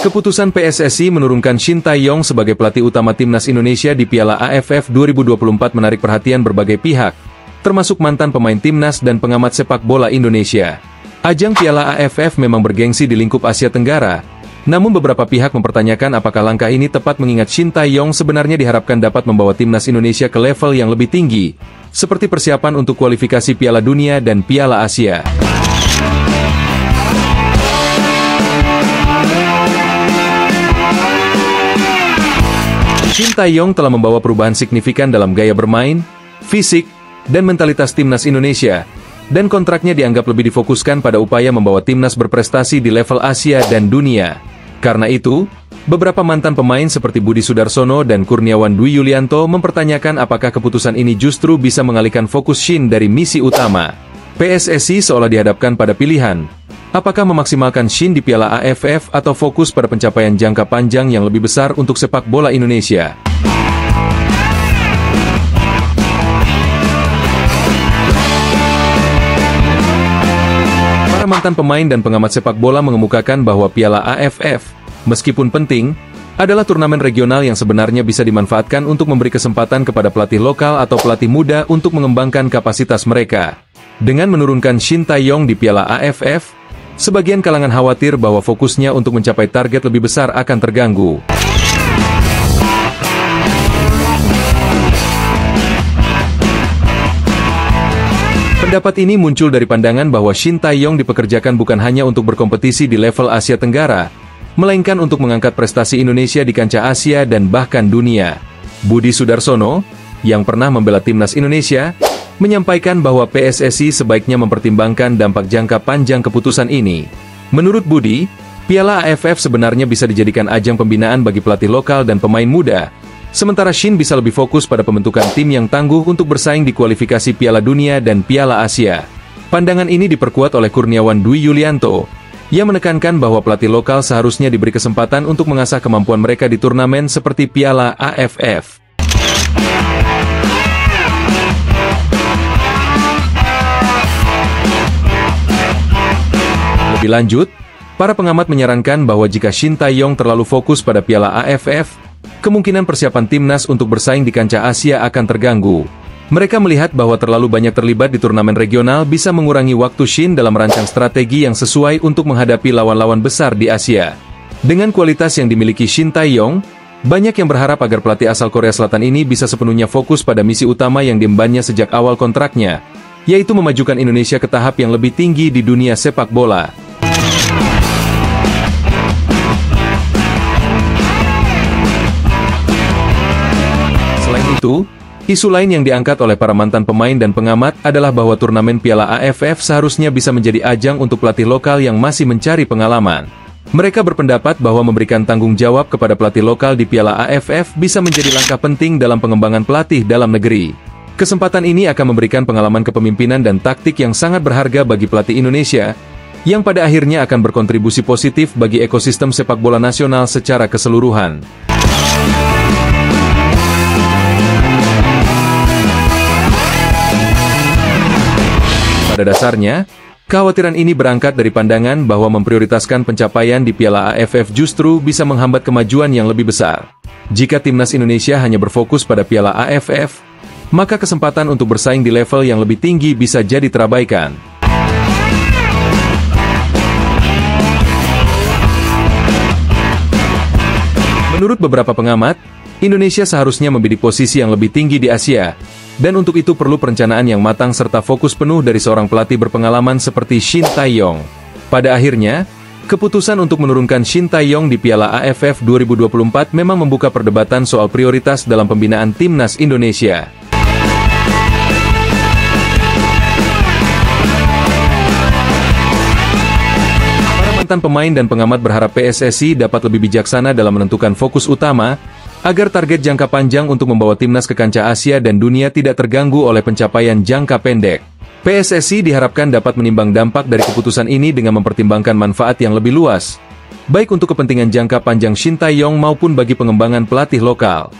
Keputusan PSSI menurunkan Shin Tae-yong sebagai pelatih utama timnas Indonesia di Piala AFF 2024 menarik perhatian berbagai pihak, termasuk mantan pemain timnas dan pengamat sepak bola Indonesia. Ajang Piala AFF memang bergengsi di lingkup Asia Tenggara, namun beberapa pihak mempertanyakan apakah langkah ini tepat mengingat Shin Tae-yong sebenarnya diharapkan dapat membawa timnas Indonesia ke level yang lebih tinggi, seperti persiapan untuk kualifikasi Piala Dunia dan Piala Asia. Shin Tae-yong telah membawa perubahan signifikan dalam gaya bermain, fisik, dan mentalitas timnas Indonesia, dan kontraknya dianggap lebih difokuskan pada upaya membawa timnas berprestasi di level Asia dan dunia. Karena itu, beberapa mantan pemain seperti Budi Sudarsono dan Kurniawan Dwi Yulianto mempertanyakan apakah keputusan ini justru bisa mengalihkan fokus Shin dari misi utama. PSSI seolah dihadapkan pada pilihan, apakah memaksimalkan Shin di Piala AFF atau fokus pada pencapaian jangka panjang yang lebih besar untuk sepak bola Indonesia. Para mantan pemain dan pengamat sepak bola mengemukakan bahwa Piala AFF, meskipun penting, adalah turnamen regional yang sebenarnya bisa dimanfaatkan untuk memberi kesempatan kepada pelatih lokal atau pelatih muda untuk mengembangkan kapasitas mereka. Dengan menurunkan Shin Tae-yong di Piala AFF, sebagian kalangan khawatir bahwa fokusnya untuk mencapai target lebih besar akan terganggu. Pendapat ini muncul dari pandangan bahwa Shin Tae-yong dipekerjakan bukan hanya untuk berkompetisi di level Asia Tenggara, melainkan untuk mengangkat prestasi Indonesia di kancah Asia dan bahkan dunia. Budi Sudarsono, yang pernah membela timnas Indonesia, menyampaikan bahwa PSSI sebaiknya mempertimbangkan dampak jangka panjang keputusan ini. Menurut Budi, Piala AFF sebenarnya bisa dijadikan ajang pembinaan bagi pelatih lokal dan pemain muda, sementara Shin bisa lebih fokus pada pembentukan tim yang tangguh untuk bersaing di kualifikasi Piala Dunia dan Piala Asia. Pandangan ini diperkuat oleh Kurniawan Dwi Yulianto, yang menekankan bahwa pelatih lokal seharusnya diberi kesempatan untuk mengasah kemampuan mereka di turnamen seperti Piala AFF. Lebih lanjut, para pengamat menyarankan bahwa jika Shin Tae-yong terlalu fokus pada Piala AFF, kemungkinan persiapan timnas untuk bersaing di kancah Asia akan terganggu. Mereka melihat bahwa terlalu banyak terlibat di turnamen regional bisa mengurangi waktu Shin dalam merancang strategi yang sesuai untuk menghadapi lawan-lawan besar di Asia. Dengan kualitas yang dimiliki Shin Tae-yong, banyak yang berharap agar pelatih asal Korea Selatan ini bisa sepenuhnya fokus pada misi utama yang diembannya sejak awal kontraknya, yaitu memajukan Indonesia ke tahap yang lebih tinggi di dunia sepak bola. Selain itu, isu lain yang diangkat oleh para mantan pemain dan pengamat adalah bahwa turnamen Piala AFF seharusnya bisa menjadi ajang untuk pelatih lokal yang masih mencari pengalaman. Mereka berpendapat bahwa memberikan tanggung jawab kepada pelatih lokal di Piala AFF bisa menjadi langkah penting dalam pengembangan pelatih dalam negeri. Kesempatan ini akan memberikan pengalaman kepemimpinan dan taktik yang sangat berharga bagi pelatih Indonesia, yang pada akhirnya akan berkontribusi positif bagi ekosistem sepak bola nasional secara keseluruhan. Pada dasarnya, kekhawatiran ini berangkat dari pandangan bahwa memprioritaskan pencapaian di Piala AFF justru bisa menghambat kemajuan yang lebih besar. Jika timnas Indonesia hanya berfokus pada Piala AFF, maka kesempatan untuk bersaing di level yang lebih tinggi bisa jadi terabaikan. Menurut beberapa pengamat, Indonesia seharusnya membidik posisi yang lebih tinggi di Asia, dan untuk itu perlu perencanaan yang matang serta fokus penuh dari seorang pelatih berpengalaman seperti Shin Tae-yong. Pada akhirnya, keputusan untuk menurunkan Shin Tae-yong di Piala AFF 2024 memang membuka perdebatan soal prioritas dalam pembinaan timnas Indonesia. Para mantan pemain dan pengamat berharap PSSI dapat lebih bijaksana dalam menentukan fokus utama, agar target jangka panjang untuk membawa timnas ke kancah Asia dan dunia tidak terganggu oleh pencapaian jangka pendek. PSSI diharapkan dapat menimbang dampak dari keputusan ini dengan mempertimbangkan manfaat yang lebih luas, baik untuk kepentingan jangka panjang Shin Tae-yong maupun bagi pengembangan pelatih lokal.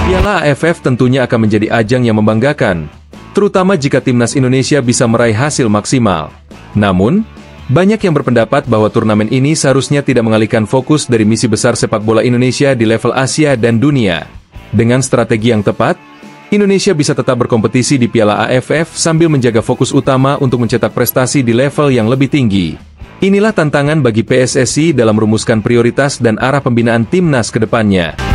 Piala AFF tentunya akan menjadi ajang yang membanggakan, terutama jika timnas Indonesia bisa meraih hasil maksimal. Namun, banyak yang berpendapat bahwa turnamen ini seharusnya tidak mengalihkan fokus dari misi besar sepak bola Indonesia di level Asia dan dunia. Dengan strategi yang tepat, Indonesia bisa tetap berkompetisi di Piala AFF sambil menjaga fokus utama untuk mencetak prestasi di level yang lebih tinggi. Inilah tantangan bagi PSSI dalam merumuskan prioritas dan arah pembinaan timnas ke depannya.